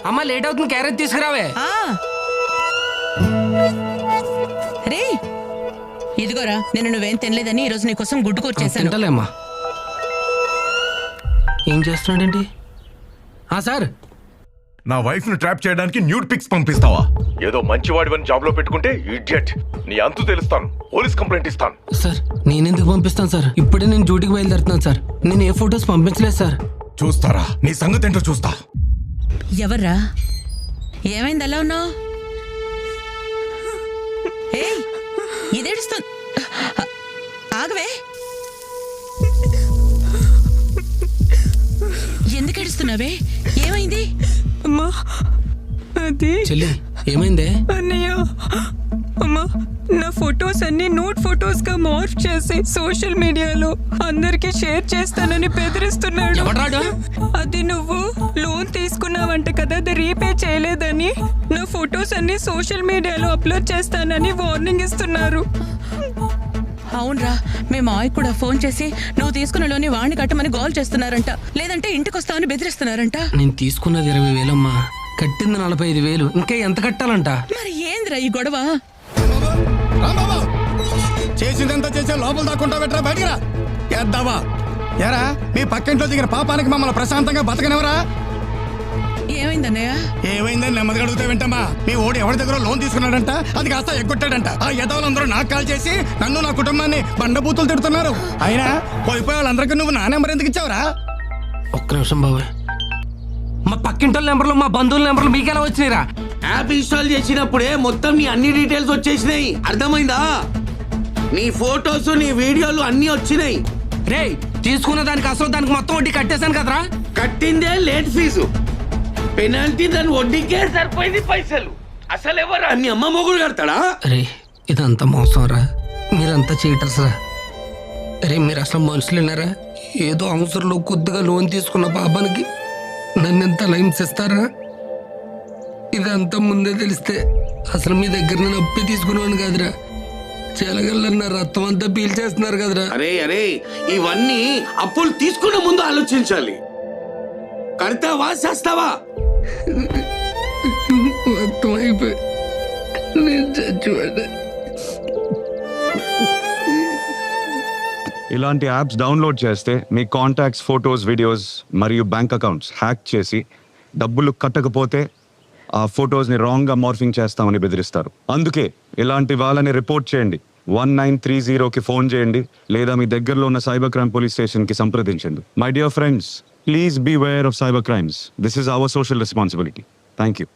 అమ్మ లేట్ అవుతుంది, క్యారెట్ తీసుకురావే. రే ఇదిగోరా, నేను నువ్వేం తినలేదని ఈరోజు నీకోసం గుడ్డు కూర చేశాను. తింటలేమ్మా. ఏం చేస్తున్నాడేంటి? సార్, నా వైఫ్ ను ట్రాప్ చేయడానికి న్యూడ్ పిక్స్ పంపిస్తావా? ఏదో మంచివాడివని జాబ్ లో పెట్టుకుంటే ఇడియట్. నీ అంతు తెలుస్తాను, పోలీస్ కంప్లైంట్ ఇస్తాను. సార్ నేనెందుకు పంపిస్తాను సార్? ఇప్పుడే నేను డ్యూటీకి బయలుదేరుతున్నాను సార్. నేను ఏ ఫొటోస్ పంపించలేదు సార్. చూస్తారా నీ సంగతి ఏంటో చూస్తా. ఎవర్రా? ఏమైంది అలా ఉన్నావు? ఇదేడుస్తుంది. ఆగవే, ఎందుకు ఏడుస్తున్నావే? ఏమైంది? అమ్మా అది చెల్లి, ఏమైందే? అన్నయ్య, అమ్మా నా ఫొటోస్ అన్ని నోట్ ఫొటోస్ గా మార్ఫ్ చేసి సోషల్ మీడియాలో అందరికి షేర్ చేస్తానని బెదిరిస్తున్నాడు. ఎవడ్రాడు? అది నువ్వు లోన్ తీసుకున్నావంట కదా, అది రీపే చేయలేదని నా ఫొటోస్ అన్ని సోషల్ మీడియాలో అప్లోడ్ చేస్తానని వార్నింగ్ ఇస్తున్నారు. అవునరా, మీ మావయ్య కూడా ఫోన్ చేసి నువ్వు తీసుకున్న లోని వాణ్ణి కట్టమని గోల్ చేస్తున్నారంట, లేదంటే ఇంటికి వస్తామని బెదిరిస్తున్నారంట. నేను తీసుకున్నది 20,000 అమ్మా, కట్టింది 45,000. ఇంకా ఎంత కట్టాలంట? మరి ఏందిరా ఈ గొడవ? చేసిందంతా చేసే లోపల దాక్కుంటా పెట్టరా, బయటికి రా. ఎద్దావా ఎరా, మీ పక్కింట్లో దిగిన పాపానికి మమ్మల్ని ప్రశాంతంగా బతకనివరా? ఏమైందన్నయ్య? ఏమైందని నెమ్మదిగా అడుగుతా వింటమ్మా. మీ ఓడి ఎవరి దగ్గర లోన్ తీసుకున్నాడంట, అది కాస్త ఎగ్గొట్టాడంట. ఆ యదవులందరూ నాకు కాల్ చేసి నన్ను నా కుటుంబాన్ని బండబూతులు తిడుతున్నారు. అయినా పోయిపోయే వాళ్ళందరికీ నువ్వు నా నెంబర్ ఎందుకు ఇచ్చావురా? ఒక్క నిమిషం బాబాయ్, మా పక్కింటి నెంబర్లు మా బంధువుల నెంబర్లు మీకెలా వచ్చినాయిరా? యాప్ ఇన్స్టాల్ చేసినప్పుడే మొత్తం నీ అన్ని డీటెయిల్స్ వచ్చేసినాయి, అర్థమైందా? నీ ఫోటోస్, నీ వీడియోలు అన్ని వచ్చినాయి. రే, తీసుకున్న దానికి అసలు దానికి మొత్తం వడ్డీ కట్టేశాను కదరా. కట్టిందే లేట్ ఫీజు, పెనాల్టీ దాని వడ్డీకే సరిపోయింది పైసలు. అసలు ఎవరు అన్ని అమ్మ మొగుడు కడతాడా? రే, ఇదంతా మోసం రా, మీరంతా చీటర్స్ రా. రే, మీరు అసలు మనుషులేనారా? ఏదో అవసరంలో కొద్దిగా లోన్ తీసుకున్న పాపానికి నన్ను ఎంత హింసిస్తారా? ఇదంతా ముందే తెలిస్తే అసలు మీ దగ్గర నేను అప్పి తీసుకునేవాడిని కాదురా. చెలగల్లన్న రక్తం అంతా పీల్చేస్తున్నారు కదరా. అరే అరే, ఇవన్నీ అప్పులు తీసుకునే ముందు ఆలోచించాలి. కడతావా చేస్తావా? మొత్తం అయిపోయి నేను చచ్చిపోయా. ఇలాంటి యాప్స్ డౌన్లోడ్ చేస్తే మీ కాంటాక్ట్స్, ఫొటోస్, వీడియోస్ మరియు బ్యాంక్ అకౌంట్స్ హ్యాక్ చేసి డబ్బులు కట్టకపోతే ఆ ఫొటోస్ని రాంగ్గా మార్ఫింగ్ చేస్తామని బెదిరిస్తారు. అందుకే ఇలాంటి వాళ్ళని రిపోర్ట్ చేయండి. 1930కి ఫోన్ చేయండి, లేదా మీ దగ్గరలో ఉన్న సైబర్ క్రైమ్ పోలీస్ స్టేషన్కి సంప్రదించండి. My dear friends, please be aware of cyber crimes. This is our social responsibility. Thank you.